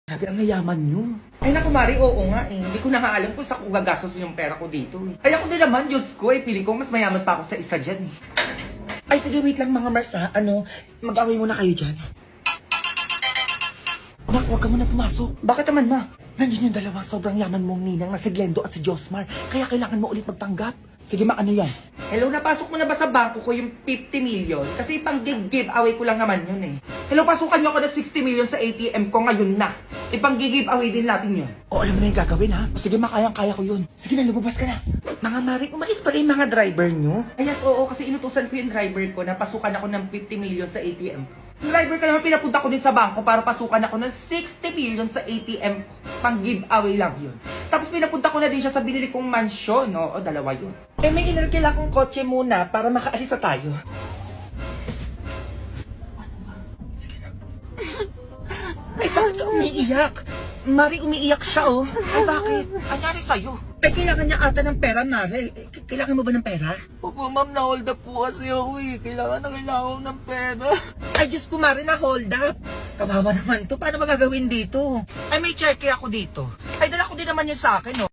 Grabe ang yayaman nyo. Ay naku Mari, oo nga eh. Hindi ko na nga alam kung saan ko gagastos yung pera ko dito eh. Ay ako din naman, Diyos ko eh. Pili ko mas mayaman pa ako sa isa dyan eh. Ay sige, wait lang mga Mars ha. Mag-away muna kayo dyan. Nak, huwag ka muna pumasok. Bakit naman ma? Nandiyan yung dalawa, sobrang yaman mong ninang na si Glendo at si Josmar. Kaya kailangan mo ulit magtanggap. Sige ma, ano yan? Hello, napasok mo na ba sa bangko ko yung 50 million? Kasi pang giveaway ko lang naman yun eh. Hello, pasukan nyo ako ng 60 million sa ATM ko ngayon na. Ipang giveaway din natin yun. O, alam mo na yung gagawin ha? O sige ma, kaya ko yun. Sige na, lumabas ka na. Mga Mari, umalis pala yung mga driver nyo? Ay yes, oo, kasi inutusan ko yung driver ko na pasukan ako ng 50 million sa ATM ko. Driver ka naman, pinapunta ko din sa bangko para pasukan ako ng 60 million sa ATM. Pang giveaway lang yun. Tapos pinapunta ko na din siya sa binili kong mansyon. Oo, dalawa yun. Eh may inarkila akong kotse muna para makaalis na tayo. Ano ba? Sige na. Ay, bakit ka umiiyak? Mari, umiiyak siya oh. Ay, bakit? Anyari sa'yo? Ay, kailangan niya ata ng pera, Mari. Kailangan mo ba ng pera? Opo, ma'am, na-hold up po kasi ako eh. Kailangan ko ng pera. Ay, Diyos ko, Mari, na hold up. Kawawa naman to. Paano ba gagawin dito? Ay, may cheque ako dito. Ay, dala ko din naman yun sa akin, oh.